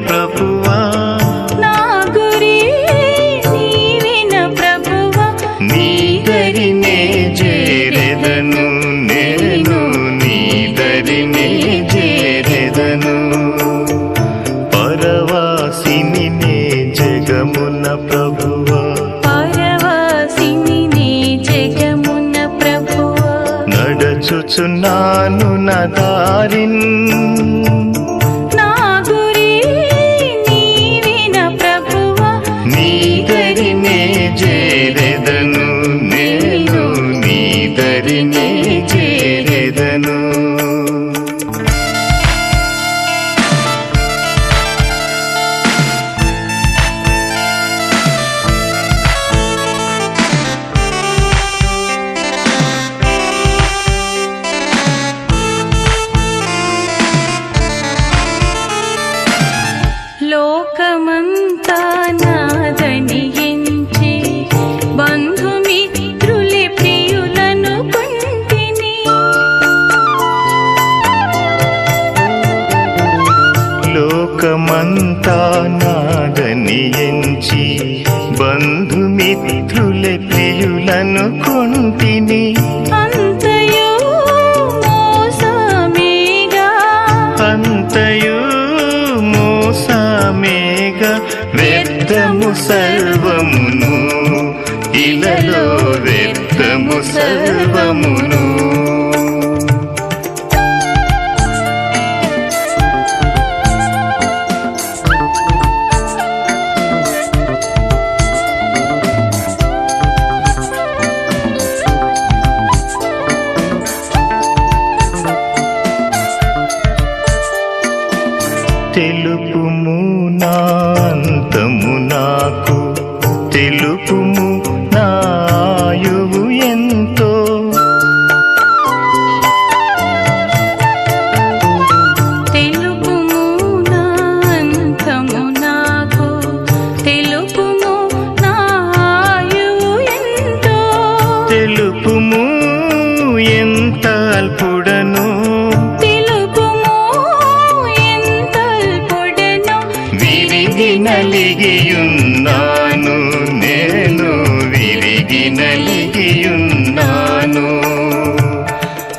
ప్రభువా, నా గురి నీవేన ప్రభువా, నీ దరినే చేరెదను నేను, నీ దరినే చేరెదను. పరవాసిని నే జగమున ప్రభువా, పరవాసిని నే జగమున ప్రభువా, నడచుచున్నాను నా దారిన్, నా గురి నీవేన ప్రభువా, నీ దరినే చేరెదను నేను, నీ దరినే చేరెదను. లోకమంతా నాదని ఎంచి బంధుమిత్రులే ప్రియులను కొంటిని, లోకమంతా నాదని ఎంచి బంధుమిత్రులే ప్రియులను కొంటిని, అంతయు మోసమేగా, అంతయు మోసమేగా, వ్యర్థము సర్వమును ఇలలో, వ్యర్థము సర్వమును. తెలుపుము నా అంతము నాకు, తెలుపుము నా ఆయువు ఎంతో, తెలుపుము నా అంతము నాకు, తెలుపుము నా ఆయువు ఎంతో, తెలుపుము ఎంత అల్పుడను, తెలుపుము ఎంత అల్పుడను, విరిగి నలిగియున్నాను నేను, విరిగి నలిగియున్నాను.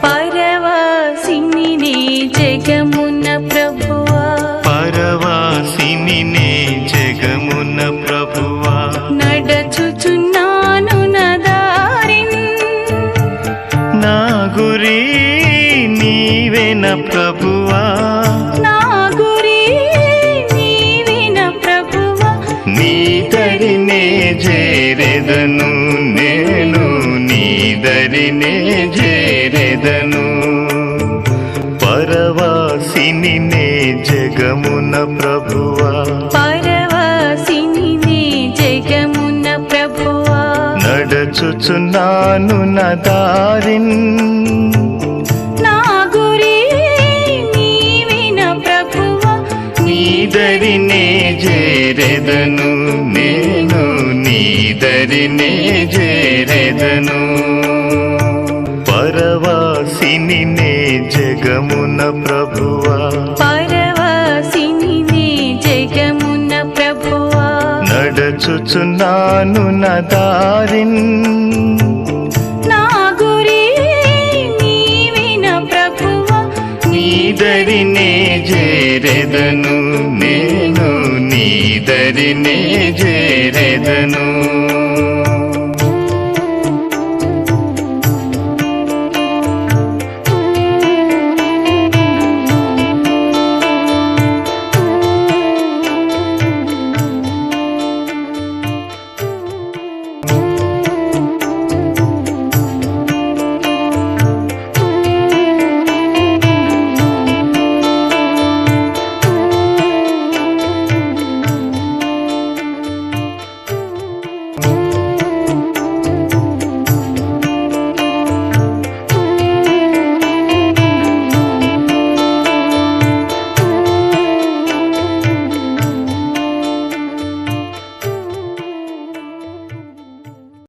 పరవాసిని నే జగమున ప్రభువా, పరవాసిని నే జగమున ప్రభువా, నడచుచున్నాను నా దారిన్, నా గురి నీవేన ప్రభువా, నా గురి నీవేన ప్రభువా, నీ దరినే చేరెదను నేను, నీ దరినే చేరెదను. పరవాసిని నే జగమున ప్రభువా, పరవాసిని నే జగమున ప్రభువా, నడచుచున్నాను నా దారిన్, నా గురి నీవేన ప్రభువా, నీ దరినే చేరెదను నేను, నీ దరినే చేరెదను. పరవాసిని నే జగమున ప్రభువా, పరవాసిని నే జగమున ప్రభువా, నడచుచున్నాను నా దారిన్, నా గురి నీవేన ప్రభువా, నీ దరినే చేరెదను నేను, నీ దరినే చేరెదను.